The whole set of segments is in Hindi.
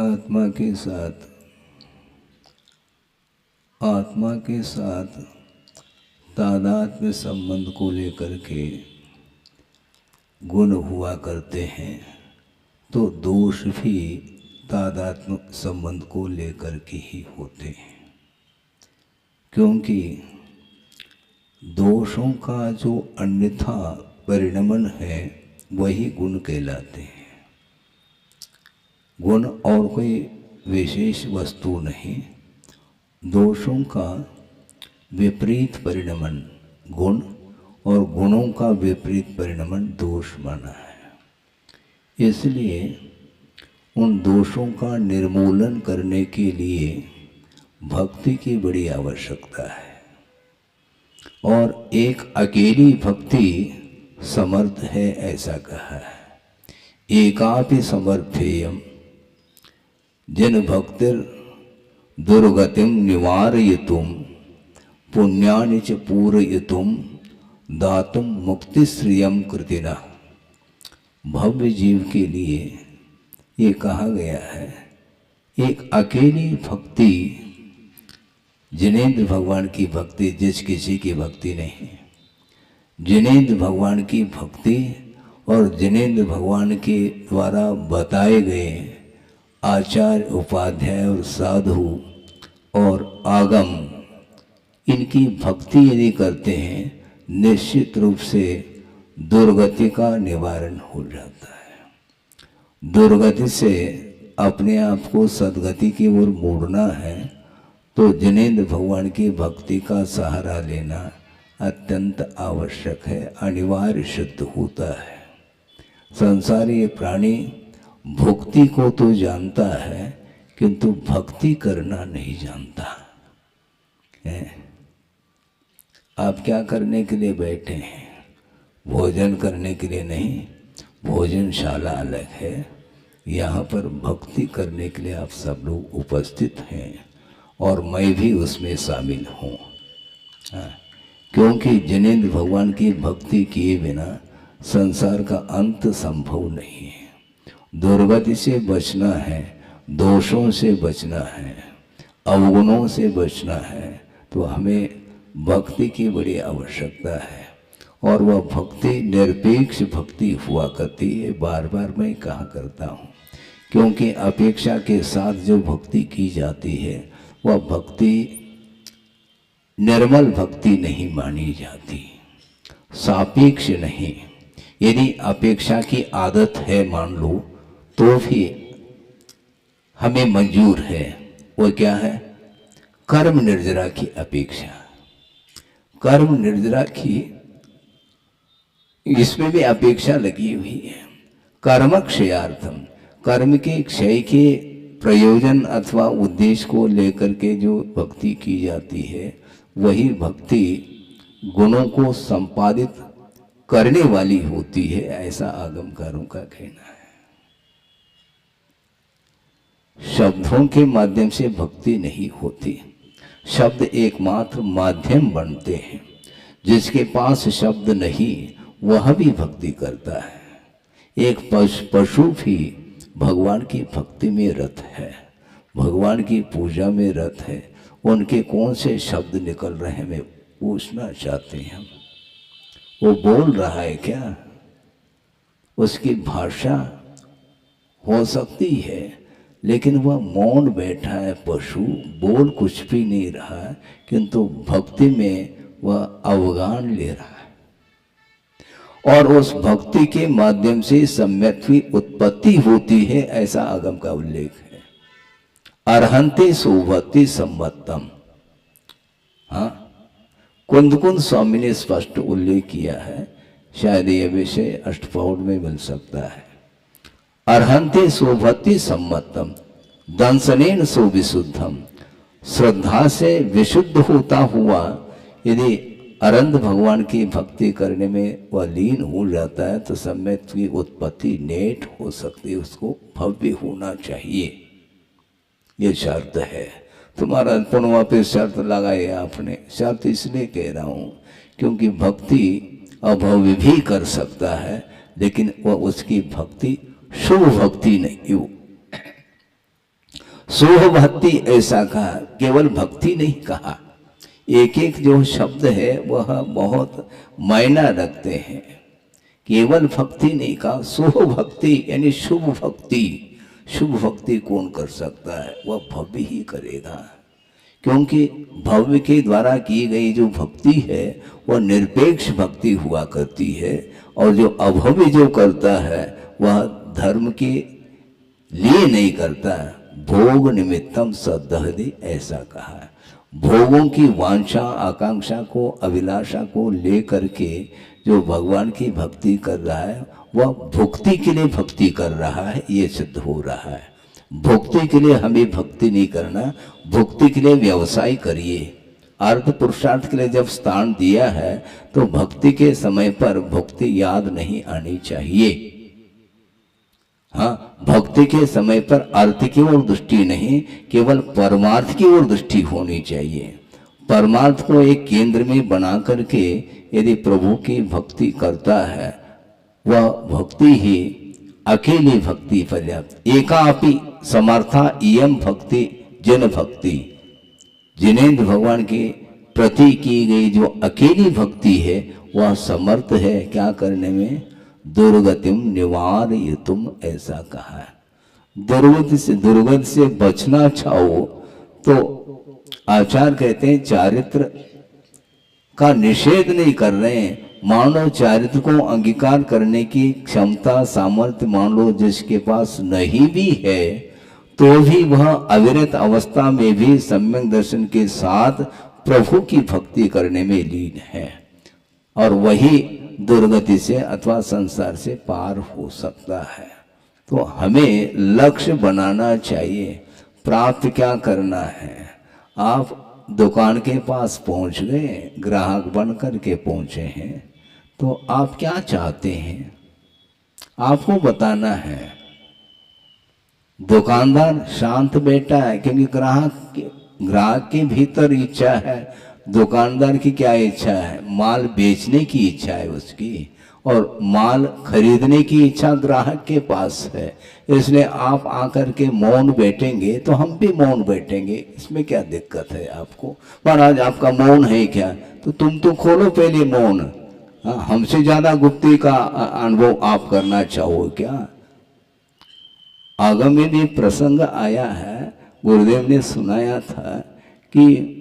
आत्मा के साथ तादात्म्य संबंध को लेकर के गुण हुआ करते हैं, तो दोष भी तादात्म्य संबंध को लेकर के ही होते हैं। क्योंकि दोषों का जो अन्यथा परिणमन है वही गुण कहलाते हैं। गुण और कोई विशेष वस्तु नहीं, दोषों का विपरीत परिणमन गुण और गुणों का विपरीत परिणमन दोष माना है। इसलिए उन दोषों का निर्मूलन करने के लिए भक्ति की बड़ी आवश्यकता है, और एक अकेली भक्ति समर्थ है ऐसा कहा है। एकापि समर्थेयम जिन भक्तिर दुर्गतिम निवारयितुम पुण्यानि च पूरयितुम दातुम मुक्ति श्रियम कृतिना। भव्य जीव के लिए ये कहा गया है, एक अकेली भक्ति, जिनेंद्र भगवान की भक्ति, जिस किसी की भक्ति नहीं, जिनेंद्र भगवान की भक्ति और जिनेंद्र भगवान के द्वारा बताए गए आचार्य उपाध्याय और साधु और आगम, इनकी भक्ति यदि करते हैं निश्चित रूप से दुर्गति का निवारण हो जाता है। दुर्गति से अपने आप को सद्गति की ओर मोड़ना है तो जिनेंद्र भगवान की भक्ति का सहारा लेना अत्यंत आवश्यक है, अनिवार्य सिद्ध होता है। संसारी प्राणी भुक्ति को तो जानता है किंतु भक्ति करना नहीं जानता है। आप क्या करने के लिए बैठे हैं? भोजन करने के लिए नहीं, भोजनशाला अलग है, यहाँ पर भक्ति करने के लिए आप सब लोग उपस्थित हैं और मैं भी उसमें शामिल हूँ। क्योंकि जिनेंद्र भगवान की भक्ति किए बिना संसार का अंत संभव नहीं है। दुर्गति से बचना है, दोषों से बचना है, अवगुणों से बचना है, तो हमें भक्ति की बड़ी आवश्यकता है। और वह भक्ति निरपेक्ष भक्ति हुआ करती है, बार बार मैं कहा करता हूँ। क्योंकि अपेक्षा के साथ जो भक्ति की जाती है वह भक्ति निर्मल भक्ति नहीं मानी जाती, सापेक्ष नहीं। यदि अपेक्षा की आदत है मान लो तो भी हमें मंजूर है। वो क्या है? कर्म निर्जरा की अपेक्षा। कर्म निर्जरा की इसमें भी अपेक्षा लगी हुई है। कर्म क्षयार्थम, कर्म के क्षय के प्रयोजन अथवा उद्देश्य को लेकर के जो भक्ति की जाती है वही भक्ति गुणों को संपादित करने वाली होती है, ऐसा आगमकारों का कहना है। शब्दों के माध्यम से भक्ति नहीं होती, शब्द एकमात्र माध्यम बनते हैं। जिसके पास शब्द नहीं वह भी भक्ति करता है। एक पशु भी भगवान की भक्ति में रत है, भगवान की पूजा में रत है। उनके कौन से शब्द निकल रहे हैं मैं पूछना चाहते हैं। वो बोल रहा है क्या? उसकी भाषा हो सकती है लेकिन वह मौन बैठा है। पशु बोल कुछ भी नहीं रहा है किंतु भक्ति में वह अवगान ले रहा है और उस भक्ति के माध्यम से सम्यक की उत्पत्ति होती है, ऐसा आगम का उल्लेख है। अर्हन्ते सुभक्ति सम्मतम। हाँ, कुंद स्वामी ने स्पष्ट उल्लेख किया है, शायद यह विषय अष्टपौड़ में मिल सकता है। अर्हन्ते सुभक्ति सम्मतम दंसनेन सुविशुद्धम। श्रद्धा से विशुद्ध होता हुआ यदि अरंत भगवान की भक्ति करने में वह लीन हो जाता है तो सम्यक की उत्पत्ति नेट हो सकती है, उसको भव्य होना चाहिए, ये शर्त है। तुम्हारा पुनवा पे शर्त लगाई आपने। शर्त इसलिए कह रहा हूँ क्योंकि भक्ति अभव्य भी कर सकता है लेकिन वह उसकी भक्ति शुभ भक्ति नहीं हो। सोह भक्ति ऐसा कहा, केवल भक्ति नहीं कहा। एक एक जो शब्द है वह बहुत मायना रखते हैं। केवल भक्ति नहीं कहा, सोह भक्ति यानी शुभ भक्ति। शुभ भक्ति कौन कर सकता है? वह भव्य ही करेगा, क्योंकि भव्य के द्वारा की गई जो भक्ति है वह निरपेक्ष भक्ति हुआ करती है, और जो अभव्य जो करता है वह धर्म के लिए नहीं करता। भोग निमित्तम सदहति ऐसा कहा है। भोगों की वांछा आकांक्षा को अभिलाषा को लेकर के जो भगवान की भक्ति कर रहा है वह भुक्ति के लिए भक्ति कर रहा है, ये सिद्ध हो रहा है। भुक्ति के लिए हमें भक्ति नहीं करना, भुक्ति के लिए व्यवसाय करिए। अर्थ पुरुषार्थ के लिए जब स्थान दिया है तो भक्ति के समय पर भक्ति याद नहीं आनी चाहिए। हाँ, भक्ति के समय पर अर्थ की ओर दृष्टि नहीं, केवल परमार्थ की ओर दृष्टि होनी चाहिए। परमार्थ को एक केंद्र में बना करके यदि प्रभु की भक्ति करता है वह भक्ति ही अकेली भक्ति पर्याप्त। एकापि समर्था इयम भक्ति जन भक्ति। जिनेन्द्र भगवान के प्रति की गई जो अकेली भक्ति है वह समर्थ है क्या करने में? दुर्गतिम निवारयितुम ऐसा कहा है। दुर्गति से बचना चाहो तो आचार्य कहते हैं चारित्र का निषेध नहीं कर रहे हैं। मान लो चारित्र को अंगीकार करने की क्षमता सामर्थ्य मान लो जिसके पास नहीं भी है तो भी वह अविरत अवस्था में भी सम्यक दर्शन के साथ प्रभु की भक्ति करने में लीन है, और वही दुर्गति से अथवा संसार से पार हो सकता है। तो हमें लक्ष्य बनाना चाहिए, प्राप्त क्या करना है। आप दुकान के पास पहुंच गए, ग्राहक बन करके पहुंचे हैं, तो आप क्या चाहते हैं आपको बताना है। दुकानदार शांत बैठा है क्योंकि ग्राहक के भीतर इच्छा है। दुकानदार की क्या इच्छा है? माल बेचने की इच्छा है उसकी, और माल खरीदने की इच्छा ग्राहक के पास है। इसलिए आप आकर के मौन बैठेंगे तो हम भी मौन बैठेंगे, इसमें क्या दिक्कत है आपको? महाराज आपका मौन है क्या? तो तुम तो खोलो पहले मौन। हमसे ज्यादा गुप्ती का अनुभव आप करना चाहो क्या? आगम में भी प्रसंग आया है, गुरुदेव ने सुनाया था कि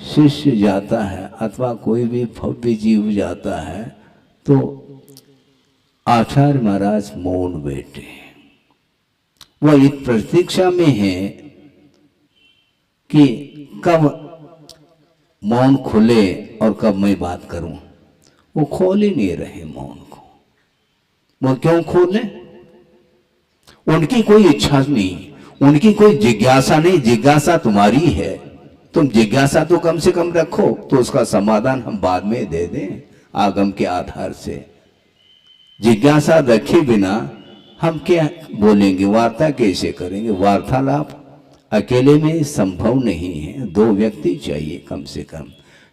शिष्य जाता है अथवा कोई भी भव्य जीव जाता है तो आचार्य महाराज मौन बैठे, वह इस प्रतीक्षा में है कि कब मौन खुले और कब मैं बात करूं। वो खोल ही नहीं रहे मौन को। वो क्यों खोले? उनकी कोई इच्छा नहीं, उनकी कोई जिज्ञासा नहीं। जिज्ञासा तुम्हारी है, तुम जिज्ञासा तो कम से कम रखो, तो उसका समाधान हम बाद में दे दें आगम के आधार से। जिज्ञासा रखे बिना हम क्या बोलेंगे, वार्ता कैसे करेंगे? वार्तालाप अकेले में संभव नहीं है, दो व्यक्ति चाहिए कम से कम।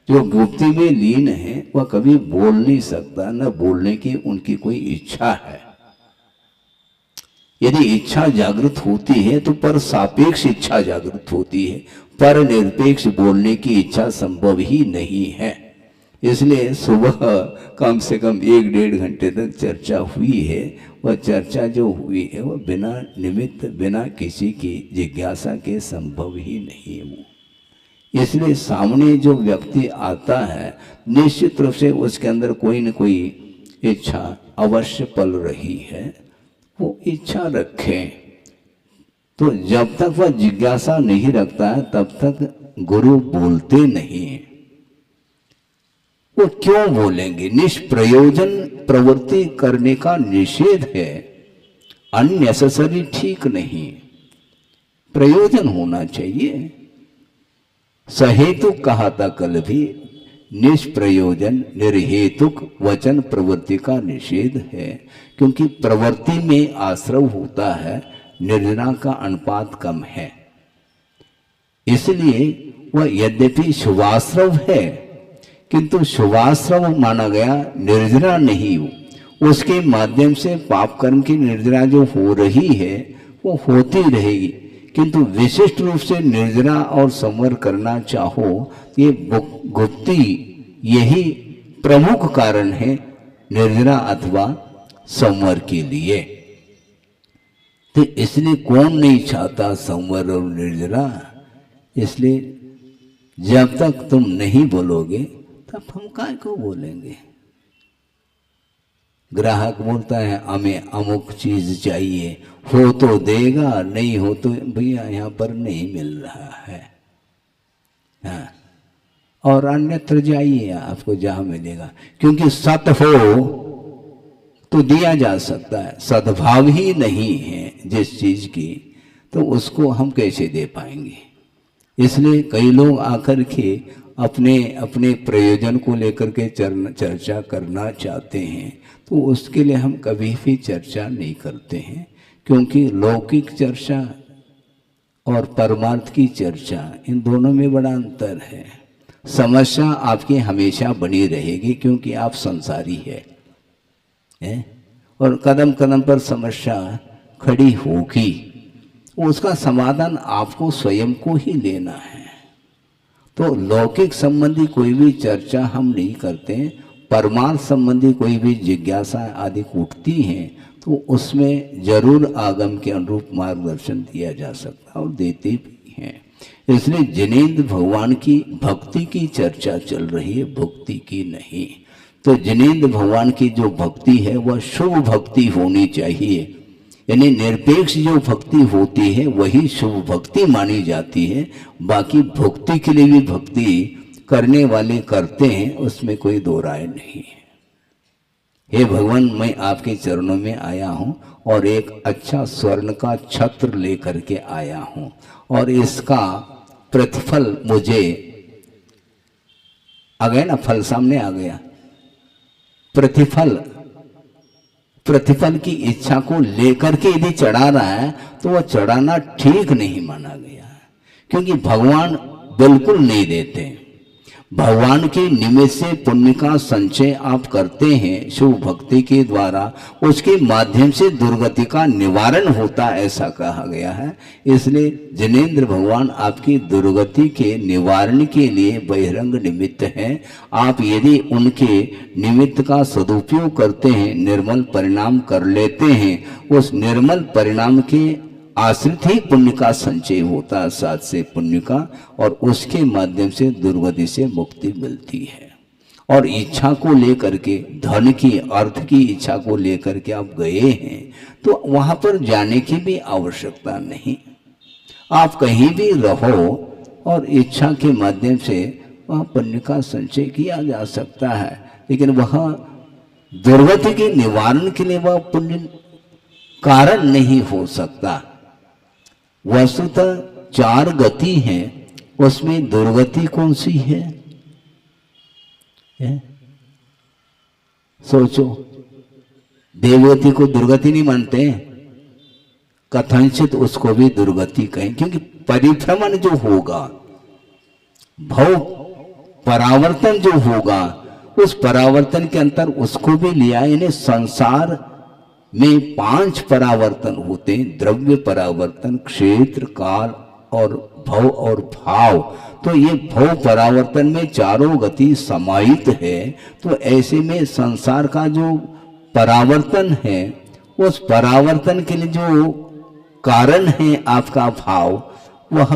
जो गुप्ती में लीन है वह कभी बोल नहीं सकता, न बोलने की उनकी कोई इच्छा है। यदि इच्छा जागृत होती है तो पर सापेक्ष इच्छा जागृत होती है, पर निरपेक्ष बोलने की इच्छा संभव ही नहीं है। इसलिए सुबह कम से कम 1-1.5 घंटे तक चर्चा हुई है। वह चर्चा जो हुई है वह बिना निमित्त बिना किसी की जिज्ञासा के संभव ही नहीं है वो। इसलिए सामने जो व्यक्ति आता है निश्चित रूप से उसके अंदर कोई न कोई इच्छा अवश्य पल रही है, वो इच्छा रखें। तो जब तक वह जिज्ञासा नहीं रखता है तब तक गुरु बोलते नहीं। वो क्यों बोलेंगे? निष्प्रयोजन प्रवृत्ति करने का निषेध है, अननेसेसरी ठीक नहीं। प्रयोजन होना चाहिए। सहेतुक कहा था कल भी, निष्प्रयोजन निर्हेतुक वचन प्रवृत्ति का निषेध है, क्योंकि प्रवृत्ति में आश्रव होता है, निर्जना का अनुपात कम है। इसलिए वह यद्यपि शुभाश्रव है किंतु शुभाश्रव माना गया, निर्जना नहीं हो। उसके माध्यम से पाप कर्म की निर्जना जो हो रही है वो होती रहेगी, किंतु विशिष्ट रूप से निर्जरा और संवर करना चाहो, ये गुप्ती यही प्रमुख कारण है निर्जरा अथवा संवर के लिए। तो इसलिए कौन नहीं चाहता संवर और निर्जरा? इसलिए जब तक तुम नहीं बोलोगे तब हम काय को बोलेंगे। ग्राहक बोलता है हमें अमुक चीज चाहिए, हो तो देगा, नहीं हो तो भैया यहाँ पर नहीं मिल रहा है। हाँ, और अन्यत्र जाइए आपको जहाँ मिलेगा, क्योंकि सत हो तो दिया जा सकता है, सद्भाव ही नहीं है जिस चीज की, तो उसको हम कैसे दे पाएंगे। इसलिए कई लोग आकर के अपने अपने प्रयोजन को लेकर के चर्चा करना चाहते हैं, तो उसके लिए हम कभी भी चर्चा नहीं करते हैं, क्योंकि लौकिक चर्चा और परमार्थ की चर्चा इन दोनों में बड़ा अंतर है। समस्या आपकी हमेशा बनी रहेगी क्योंकि आप संसारी है, और कदम कदम पर समस्या खड़ी होगी, उसका समाधान आपको स्वयं को ही लेना है। तो लौकिक संबंधी कोई भी चर्चा हम नहीं करते, परमार्थ संबंधी कोई भी जिज्ञासा आदि उठती हैं तो उसमें जरूर आगम के अनुरूप मार्गदर्शन दिया जा सकता है और देते भी हैं। इसलिए जिनेंद्र भगवान की भक्ति की चर्चा चल रही है, भक्ति की नहीं। तो जिनेंद्र भगवान की जो भक्ति है वह शुभ भक्ति होनी चाहिए, यानी निरपेक्ष जो भक्ति होती है वही शुभ भक्ति मानी जाती है। बाकी भक्ति के लिए भी भक्ति करने वाले करते हैं, उसमें कोई दो राय नहीं है। हे भगवान, मैं आपके चरणों में आया हूँ और एक अच्छा स्वर्ण का छत्र लेकर के आया हूँ, और इसका प्रतिफल मुझे आ गया ना, फल सामने आ गया। प्रतिफल की इच्छा को लेकर के यदि चढ़ा रहा है तो वह चढ़ाना ठीक नहीं माना गया है, क्योंकि भगवान बिल्कुल नहीं देते। भगवान के निमित्त से पुण्य का संचय आप करते हैं शुभ भक्ति के द्वारा, उसके माध्यम से दुर्गति का निवारण होता, ऐसा कहा गया है। इसलिए जिनेंद्र भगवान आपकी दुर्गति के निवारण के लिए बहिरंग निमित्त हैं। आप यदि उनके निमित्त का सदुपयोग करते हैं, निर्मल परिणाम कर लेते हैं, उस निर्मल परिणाम के आश्रित ही पुण्य का संचय होता है, साथ से पुण्य का, और उसके माध्यम से दुर्गति से मुक्ति मिलती है। और इच्छा को लेकर के, धन की, अर्थ की इच्छा को लेकर के आप गए हैं तो वहां पर जाने की भी आवश्यकता नहीं। आप कहीं भी रहो और इच्छा के माध्यम से वह पुण्य का संचय किया जा सकता है, लेकिन वह दुर्गति के निवारण के लिए वह पुण्य कारण नहीं हो सकता। वस्तुतः चार गति हैं, उसमें दुर्गति कौन सी है? सोचो, देवगति को दुर्गति नहीं मानते, कथनचित उसको भी दुर्गति कहें, क्योंकि परिभ्रमण जो होगा, भव परावर्तन जो होगा, उस परावर्तन के अंतर उसको भी लिया। यानी संसार में 5 परावर्तन होते हैं, द्रव्य परावर्तन, क्षेत्र, काल और भव और भाव। तो ये भव परावर्तन में चारों गति समाहित है। तो ऐसे में संसार का जो परावर्तन है, उस परावर्तन के लिए जो कारण है आपका भाव, वह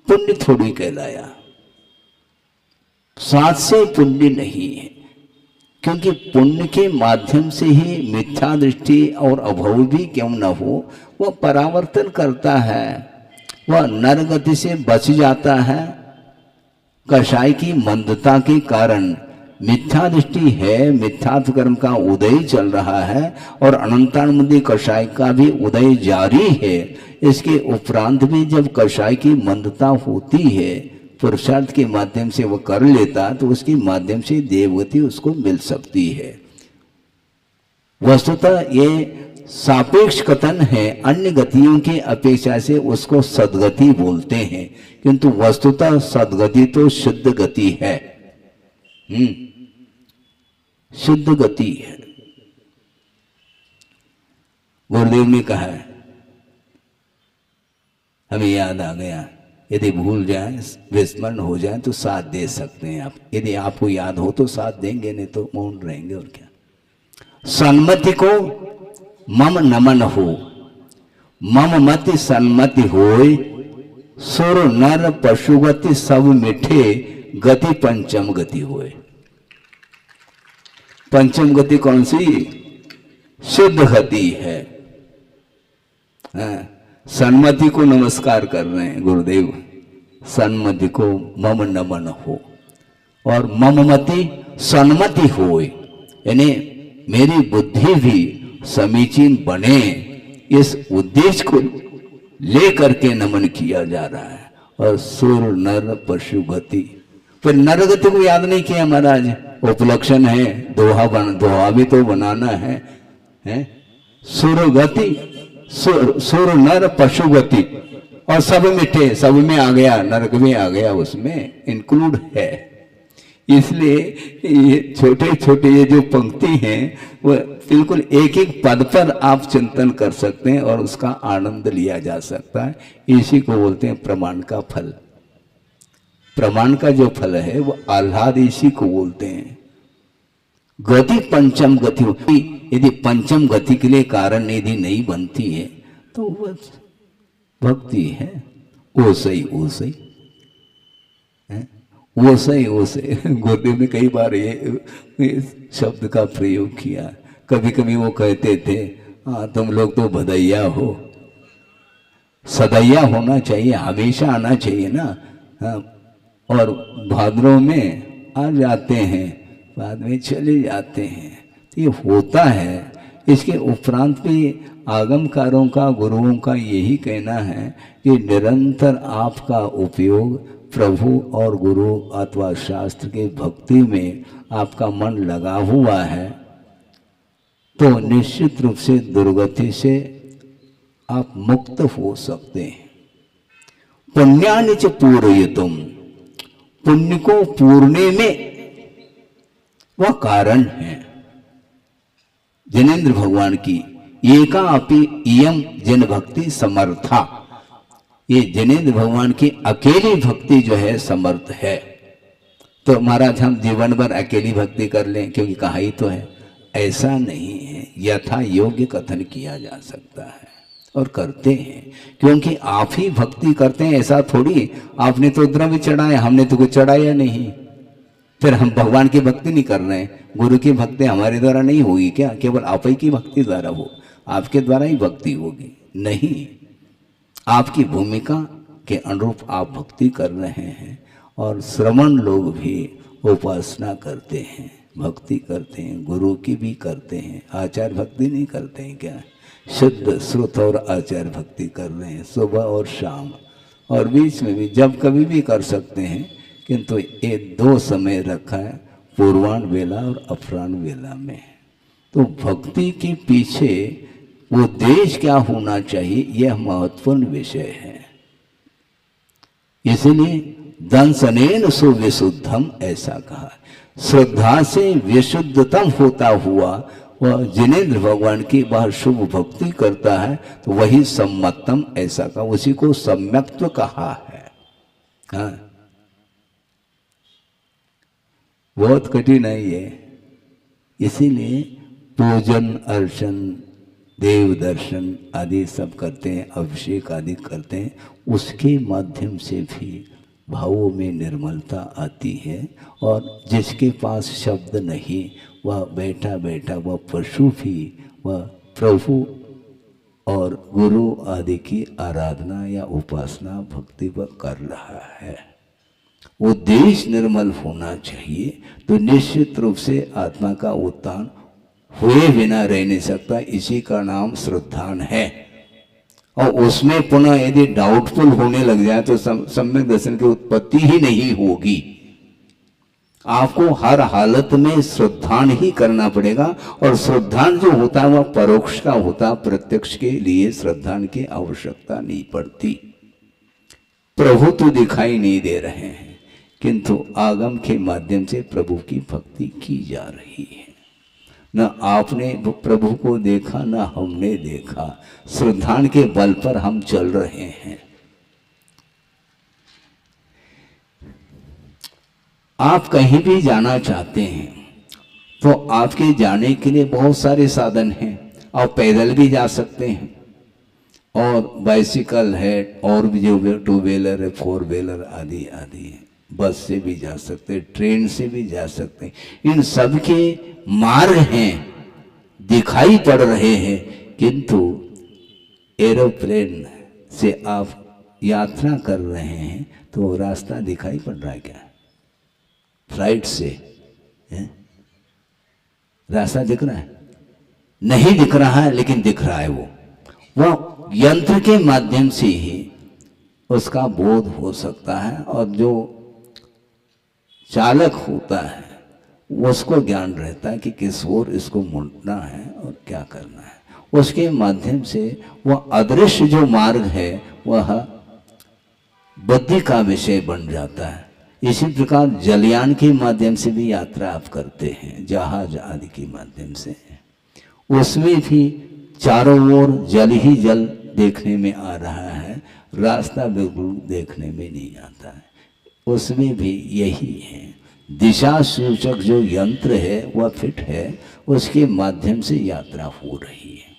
पुण्य थोड़ी कहलाया, साथ से पुण्य नहीं है। क्योंकि पुण्य के माध्यम से ही मिथ्या दृष्टि और अभव भी क्यों न हो, वह परावर्तन करता है, वह नरगति से बच जाता है। कषाय की मंदता के कारण मिथ्या दृष्टि है, मिथ्यात्व कर्म का उदय चल रहा है, और अनंतानुमति कषाय का भी उदय जारी है। इसके उपरांत भी जब कषाय की मंदता होती है, पुरुषार्थ के माध्यम से वह कर लेता, तो उसके माध्यम से देवगति उसको मिल सकती है। वस्तुतः ये सापेक्ष कथन है, अन्य गतियों की अपेक्षा से उसको सद्गति बोलते हैं, किंतु वस्तुतः सद्गति तो शुद्ध गति है, शुद्ध गति है। गुरुदेव ने कहा है हमें याद आ गया, यदि भूल जाए, विस्मरण हो जाए तो साथ दे सकते हैं आप। यदि आपको याद हो तो साथ देंगे, नहीं तो मौन रहेंगे। और क्या, सन्मति को मम नमन हो, मम मति सन्मति होय, सुर नर पशुगति सब मिठे, गति पंचम गति होए। पंचम गति कौन सी? शुद्ध गति है। सन्मति को नमस्कार कर रहे हैं गुरुदेव, सन्मति को मम नमन हो, और मम मति सन्मति होए, यानी मेरी बुद्धि भी समीचीन बने, इस उद्देश्य को लेकर के नमन किया जा रहा है। और सुर नर पशु गति, फिर नर गति को याद नहीं किया महाराज, उपलक्षण है, दोहा भी तो बनाना है? सुर गति, सुर नर पशु गति, और सब मिठे, सब में आ गया, नरक में आ गया, उसमें इंक्लूड है। इसलिए ये छोटे छोटे ये जो पंक्ति हैं वो बिल्कुल एक एक पद पर आप चिंतन कर सकते हैं और उसका आनंद लिया जा सकता है। इसी को बोलते हैं प्रमाण का फल। प्रमाण का जो फल है वो आह्लाद, इसी को बोलते हैं। गति पंचम गति होती, यदि पंचम गति के लिए कारण यदि नहीं बनती है तो वो भक्ति है। वो सही वो सही गुरुदेव ने कई बार ये शब्द का प्रयोग किया। कभी कभी वो कहते थे, हाँ तुम लोग तो भदैया हो, सदैया होना चाहिए, हमेशा आना चाहिए ना। हाँ, और भाद्रों में आ जाते हैं, बाद में चले जाते हैं, तो ये होता है। इसके उपरांत भी आगमकारों का, गुरुओं का यही कहना है कि निरंतर आपका उपयोग प्रभु और गुरु अथवा शास्त्र के भक्ति में आपका मन लगा हुआ है तो निश्चित रूप से दुर्गति से आप मुक्त हो सकते हैं। पुण्यानि च पूरयितुम, पुण्य को पूरने में वह कारण है। जिनेंद्र भगवान की एका अपि इयम जन भक्ति समर्था, ये जिनेंद्र भगवान की अकेली भक्ति जो है समर्थ है। तो महाराज हम जीवन भर अकेली भक्ति कर लें क्योंकि कहा ही तो है, ऐसा नहीं है। यथा योग्य कथन किया जा सकता है और करते हैं, क्योंकि आप ही भक्ति करते हैं। ऐसा थोड़ी आपने तो द्रव्य चढ़ाया, हमने तो कुछ चढ़ाया नहीं, फिर हम भगवान की भक्ति नहीं कर रहे हैं। गुरु की भक्ति हमारे द्वारा नहीं होगी क्या? केवल आप ही की भक्ति द्वारा हो, आपके द्वारा ही भक्ति होगी? नहीं, आपकी भूमिका के अनुरूप आप भक्ति कर रहे हैं। और श्रमण लोग भी उपासना करते हैं, भक्ति करते हैं, गुरु की भी करते हैं। आचार भक्ति नहीं करते हैं क्या? शुद्ध श्रुत और आचार भक्ति कर रहे हैं सुबह और शाम, और बीच में भी जब कभी भी कर सकते हैं। किंतु ये दो समय रखा है, पूर्वाण वेला और अपराह्न वेला में। तो भक्ति के पीछे वो उद्देश्य क्या होना चाहिए, यह महत्वपूर्ण विषय है। इसलिए दंसनेन सुविशुद्धम ऐसा कहा, श्रद्धा से विशुद्धतम होता हुआ वह जिनेंद्र भगवान की वह शुभ भक्ति करता है तो वही सम्मतम ऐसा कहा, उसी को सम्यक्त्व कहा है। हाँ, बहुत कठिन है ये। इसीलिए पूजन अर्चन देव दर्शन आदि सब करते हैं, अभिषेक आदि करते हैं, उसके माध्यम से भी भावों में निर्मलता आती है। और जिसके पास शब्द नहीं, वह बैठा बैठा वह पशु भी वह प्रभु और गुरु आदि की आराधना या उपासना भक्ति वह कर रहा है। उद्देश्य निर्मल होना चाहिए तो निश्चित रूप से आत्मा का उत्थान हुए बिना रह नहीं सकता। इसी का नाम श्रद्धान है। और उसमें पुनः यदि डाउटफुल होने लग जाए तो सम्यक दर्शन की उत्पत्ति ही नहीं होगी। आपको हर हालत में श्रद्धान ही करना पड़ेगा। और श्रद्धान जो होता है वह परोक्ष का होता, प्रत्यक्ष के लिए श्रद्धान की आवश्यकता नहीं पड़ती। प्रभु तो दिखाई नहीं दे रहे हैं किंतु आगम के माध्यम से प्रभु की भक्ति की जा रही है। न आपने प्रभु को देखा न हमने देखा, श्रद्धान के बल पर हम चल रहे हैं। आप कहीं भी जाना चाहते हैं तो आपके जाने के लिए बहुत सारे साधन हैं। आप पैदल भी जा सकते हैं, और बाइसिकल है, और भी जो टू व्हीलर है, फोर व्हीलर आदि आदि है। बस से भी जा सकते हैं, ट्रेन से भी जा सकते हैं। इन सब के मार्ग हैं, दिखाई पड़ रहे हैं, किंतु एरोप्लेन से आप यात्रा कर रहे हैं तो रास्ता दिखाई पड़ रहा है क्या? फ्लाइट से रास्ता दिख रहा है? नहीं दिख रहा है, लेकिन दिख रहा है। वो यंत्र के माध्यम से ही उसका बोध हो सकता है, और जो चालक होता है उसको ज्ञान रहता है कि किस ओर इसको मुड़ना है और क्या करना है। उसके माध्यम से वह अदृश्य जो मार्ग है वह बुद्धि का विषय बन जाता है। इसी प्रकार जलयान के माध्यम से भी यात्रा आप करते हैं, जहाज आदि के माध्यम से, उसमें भी चारों ओर जल ही जल देखने में आ रहा है, रास्ता बिल्कुल देखने में नहीं आता है। उसमें भी यही है, दिशा सूचक जो यंत्र है वह फिट है, उसके माध्यम से यात्रा हो रही है,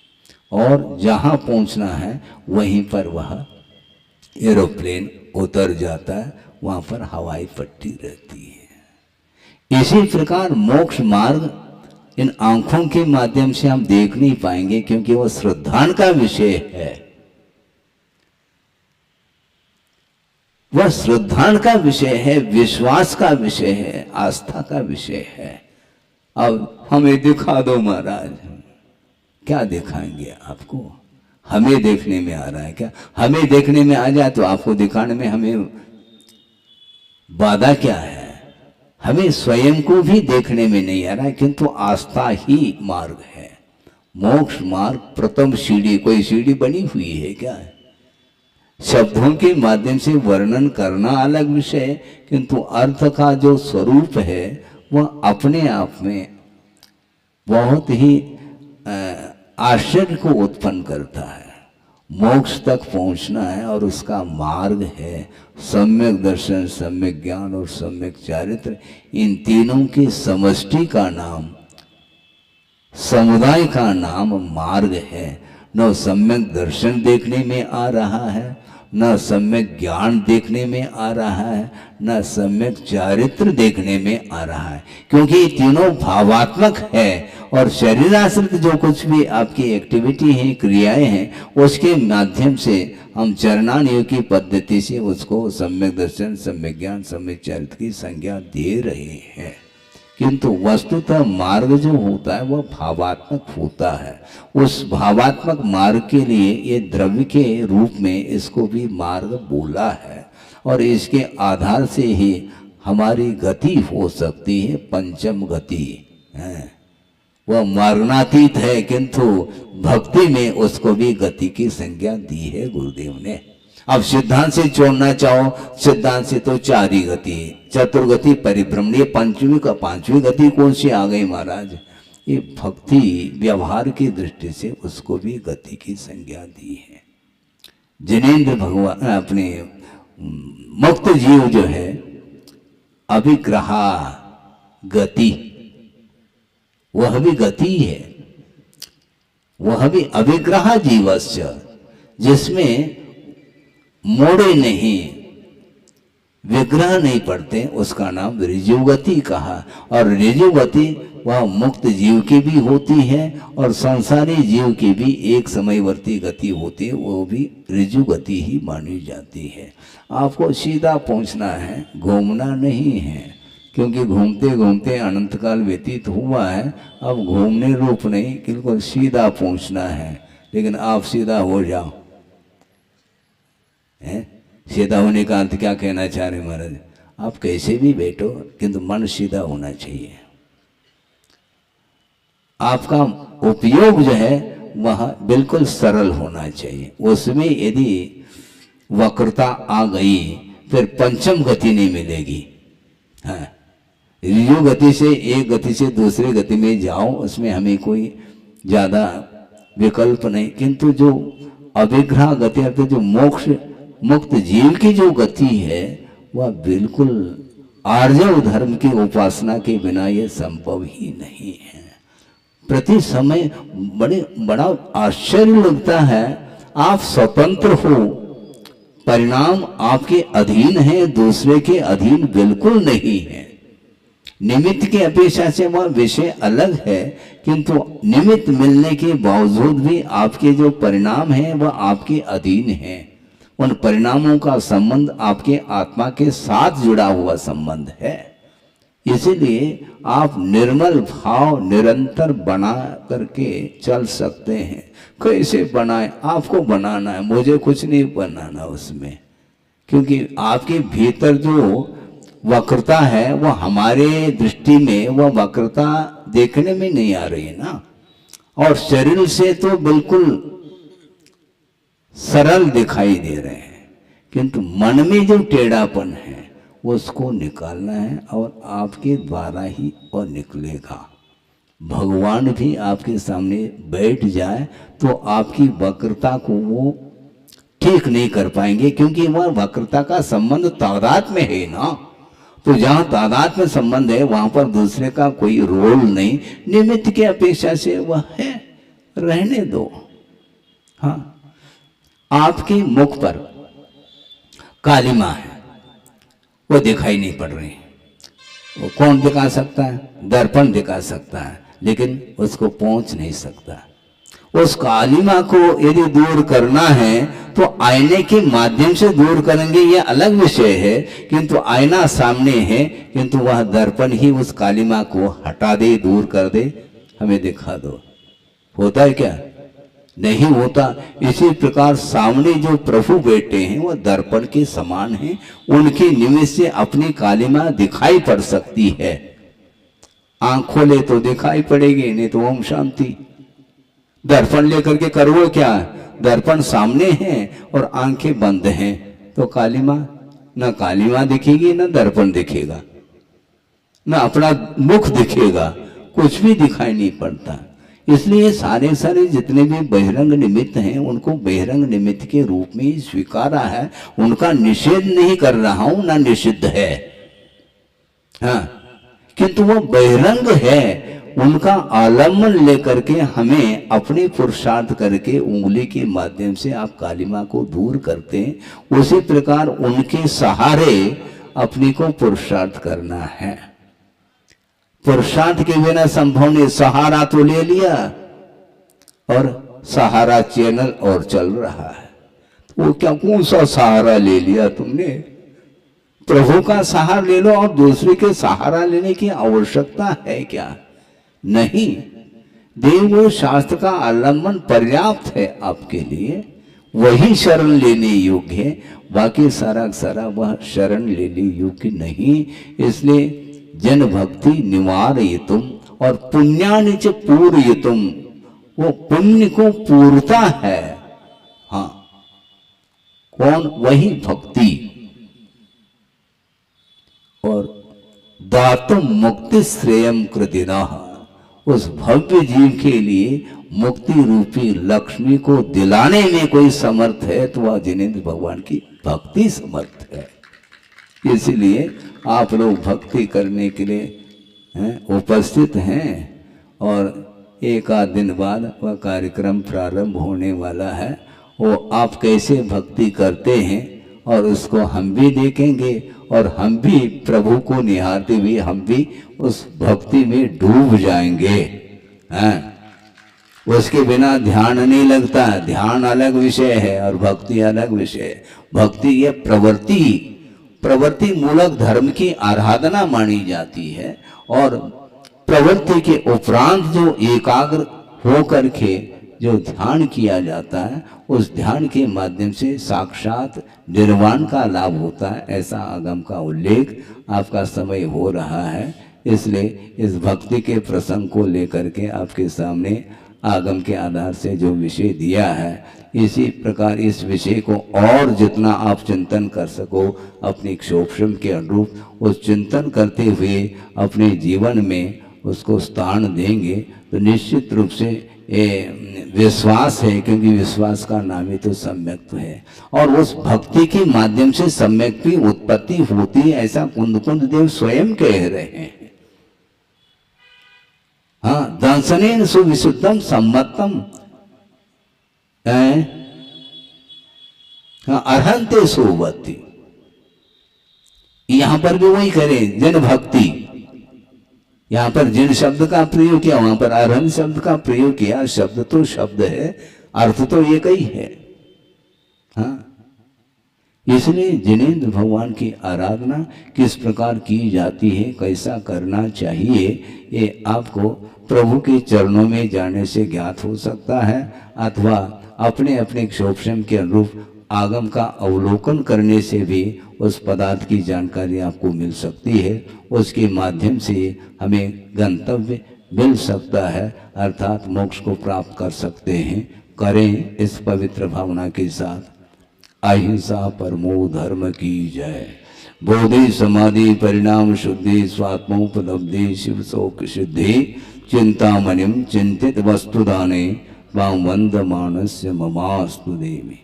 और जहाँ पहुँचना है वहीं पर वह एरोप्लेन उतर जाता है, वहाँ पर हवाई पट्टी रहती है। इसी प्रकार मोक्ष मार्ग इन आंखों के माध्यम से हम देख नहीं पाएंगे, क्योंकि वह श्रद्धान का विषय है, वह श्रद्धान का विषय है, विश्वास का विषय है, आस्था का विषय है। अब हमें दिखा दो महाराज, क्या दिखाएंगे आपको? हमें देखने में आ रहा है क्या? हमें देखने में आ जाए तो आपको दिखाने में हमें बाधा क्या है? हमें स्वयं को भी देखने में नहीं आ रहा है, किंतु आस्था ही मार्ग है। मोक्ष मार्ग प्रथम सीढ़ी, कोई सीढ़ी बनी हुई है क्या? शब्दों के माध्यम से वर्णन करना अलग विषय, किंतु अर्थ का जो स्वरूप है वह अपने आप में बहुत ही आश्चर्य को उत्पन्न करता है। मोक्ष तक पहुंचना है, और उसका मार्ग है सम्यक दर्शन, सम्यक ज्ञान और सम्यक चारित्र। इन तीनों की समष्टि का नाम, समुदाय का नाम मार्ग है। न सम्यक दर्शन देखने में आ रहा है, न सम्यक ज्ञान देखने में आ रहा है, न सम्यक चारित्र देखने में आ रहा है, क्योंकि ये तीनों भावात्मक है। और शरीर आश्रित जो कुछ भी आपकी एक्टिविटी है, क्रियाएं हैं, उसके माध्यम से हम चरणानुयोग की पद्धति से उसको सम्यक दर्शन, सम्यक ज्ञान, सम्यक चारित्र की संज्ञा दे रहे हैं। किंतु वस्तुतः मार्ग जो होता है वह भावात्मक होता है। उस भावात्मक मार्ग के लिए ये द्रव्य के रूप में इसको भी मार्ग बोला है, और इसके आधार से ही हमारी गति हो सकती है। पंचम गति है, वह मार्गनातीत है, किंतु भक्ति में उसको भी गति की संज्ञा दी है गुरुदेव ने। अब सिद्धांत से जोड़ना चाहो, सिद्धांत से तो चार ही गति, चतुर्गति परिभ्रमण, पांचवी गति कौन सी आ गई महाराज? ये भक्ति व्यवहार की दृष्टि से उसको भी गति की संज्ञा दी है। जिनेंद्र भगवान अपने मुक्त जीव जो है, अभिग्रहा गति, वह भी गति है, वह भी अभिग्रह जीवस्य, जिसमें मोड़े नहीं, विग्रह नहीं पड़ते, उसका नाम ऋजुगति कहा। और ऋजुगति वह मुक्त जीव की भी होती है, और संसारी जीव की भी एक समयवर्ती गति होती है, वो भी ऋजुगति ही मानी जाती है। आपको सीधा पहुंचना है, घूमना नहीं है, क्योंकि घूमते घूमते अनंत काल व्यतीत हुआ है। अब घूमने रूप नहीं, बिल्कुल सीधा पहुंचना है। लेकिन आप सीधा हो जाओ, सीधा होने का अर्थ क्या कहना चाह रहे महाराज? आप कैसे भी बैठो, किंतु मन सीधा होना चाहिए। आपका उपयोग जो है वह बिल्कुल सरल होना चाहिए। उसमें यदि वक्रता आ गई फिर पंचम गति नहीं मिलेगी। हाँ, ऋजु गति से एक गति से दूसरे गति में जाओ, उसमें हमें कोई ज्यादा विकल्प नहीं। किंतु जो अभिग्रह गति, जो मोक्ष मुक्त जीव की जो गति है, वह बिल्कुल आर्जव धर्म की उपासना के बिना ये संभव ही नहीं है। प्रति समय बड़ा आश्चर्य लगता है, आप स्वतंत्र हो, परिणाम आपके अधीन है, दूसरे के अधीन बिल्कुल नहीं है। निमित्त की अपेक्षा से वह विषय अलग है, किंतु निमित्त मिलने के बावजूद भी आपके जो परिणाम हैं वह आपके अधीन हैं। उन परिणामों का संबंध आपके आत्मा के साथ जुड़ा हुआ संबंध है। इसीलिए आप निर्मल भाव निरंतर बना करके चल सकते हैं। कैसे बनाए? आपको बनाना है, मुझे कुछ नहीं बनाना उसमें, क्योंकि आपके भीतर जो वक्रता है वह हमारे दृष्टि में वह वक्रता देखने में नहीं आ रही है ना। और शरीर से तो बिल्कुल सरल दिखाई दे रहे हैं, किंतु मन में जो टेढ़ापन है उसको निकालना है, और आपके द्वारा ही वह निकलेगा। भगवान भी आपके सामने बैठ जाए तो आपकी वक्रता को वो ठीक नहीं कर पाएंगे, क्योंकि वह वक्रता का संबंध तादाद में है ना। तो जहाँ तादाद में संबंध है वहां पर दूसरे का कोई रोल नहीं, निमित्त की अपेक्षा से वह है, रहने दो। हाँ, आपके मुख पर कालिमा है, वो दिखाई नहीं पड़ रही। वो कौन दिखा सकता है? दर्पण दिखा सकता है, लेकिन उसको पहुंच नहीं सकता। उस कालिमा को यदि दूर करना है तो आईने के माध्यम से दूर करेंगे, यह अलग विषय है, किंतु आईना सामने है, किंतु वह दर्पण ही उस कालिमा को हटा दे, दूर कर दे, हमें दिखा दो। होता है क्या? नहीं होता। इसी प्रकार सामने जो प्रभु बैठे हैं वह दर्पण के समान हैं, उनके निमित्त से अपनी कालिमा दिखाई पड़ सकती है। आंख खोले तो दिखाई पड़ेगी, नहीं तो ओम शांति। दर्पण लेकर के करो क्या? दर्पण सामने है और आंखें बंद हैं, तो कालिमा, न कालिमा दिखेगी न दर्पण दिखेगा, न अपना मुख दिखेगा, कुछ भी दिखाई नहीं पड़ता। इसलिए सारे जितने भी बहिरंग निमित्त हैं उनको बहिरंग निमित्त के रूप में ही स्वीकारा है, उनका निषेध नहीं कर रहा हूं, ना निषिद्ध है। हाँ, किंतु वो बहिरंग है, उनका आलम्बन लेकर के हमें अपने पुरुषार्थ करके उंगली के माध्यम से आप कालिमा को दूर करते हैं, उसी प्रकार उनके सहारे अपने को पुरुषार्थ करना है। पुरुषार्थ के बिना संभव नहीं। सहारा तो ले लिया और सहारा चैनल और चल रहा है, वो क्या कौन सा सहारा ले लिया तुमने? प्रभु का सहारा ले लो, और दूसरे के सहारा लेने की आवश्यकता है क्या? नहीं। देव शास्त्र का आलम्बन पर्याप्त है आपके लिए, वही शरण लेने योग्य है, बाकी सारा वह शरण लेने योग्य नहीं। इसलिए जन भक्ति निवारयितुम और पुण्यानि च पूरयितुम, वो पुण्य को पूरता है। हाँ, कौन? वही भक्ति। और दातुम मुक्ति श्रेयम कृतिना, उस भव्य जीव के लिए मुक्ति रूपी लक्ष्मी को दिलाने में कोई समर्थ है तो वह जिनेंद्र भगवान की भक्ति समर्थ है। इसलिए आप लोग भक्ति करने के लिए उपस्थित हैं, और एक आध दिन बाद वह कार्यक्रम प्रारंभ होने वाला है। वो आप कैसे भक्ति करते हैं और उसको हम भी देखेंगे, और हम भी प्रभु को निहारते हुए हम भी उस भक्ति में डूब जाएंगे। उसके बिना ध्यान नहीं लगता। ध्यान अलग विषय है और भक्ति अलग विषय है। भक्ति ये प्रवृत्ति मूलक धर्म की आराधना मानी जाती है, और प्रवृत्ति के उपरांत जो एकाग्र हो करके जो ध्यान किया जाता है, उस ध्यान के माध्यम से साक्षात निर्वाण का लाभ होता है। ऐसा आगम का उल्लेख आपका समय हो रहा है। इसलिए इस भक्ति के प्रसंग को लेकर के आपके सामने आगम के आधार से जो विषय दिया है, इसी प्रकार इस विषय को और जितना आप चिंतन कर सको अपनी क्षोभम के अनुरूप उस चिंतन करते हुए अपने जीवन में उसको स्थान देंगे तो निश्चित रूप से ये विश्वास है, क्योंकि विश्वास का नाम ही तो सम्यक्त्व है, और उस भक्ति के माध्यम से सम्यक भी उत्पत्ति होती है, ऐसा कुंद देव स्वयं कह रहे हैं। हाँ, दर्शनेन सुविशुद्धम सम्मतम, हाँ, अर्हन्ते सोवती। यहां पर भी वही करें, जन भक्ति। यहां पर जिन शब्द का प्रयोग किया, वहां पर अर्हन शब्द का प्रयोग किया। शब्द तो शब्द है, अर्थ तो एक ही है। हाँ, इसलिए जिनेंद्र भगवान की आराधना किस प्रकार की जाती है, कैसा करना चाहिए, ये आपको प्रभु के चरणों में जाने से ज्ञात हो सकता है, अथवा अपने अपने क्षोभम के अनुरूप आगम का अवलोकन करने से भी उस पदार्थ की जानकारी आपको मिल सकती है। उसके माध्यम से हमें गंतव्य मिल सकता है, अर्थात मोक्ष को प्राप्त कर सकते हैं। करें इस पवित्र भावना के साथ। अहिंसा परमो धर्म की जय। बोधि समाधि परिणाम शुद्धि स्वात्मोपलब्धि शिव शोक सिद्धि चिंतामणिम चिंतित वस्तुदाने वाम वंद मानस्य ममास्तु देवी।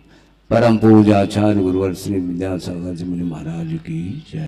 परम पूजाचार्य गुरुवर श्री विद्यासागर जी मुनि महाराज की जय।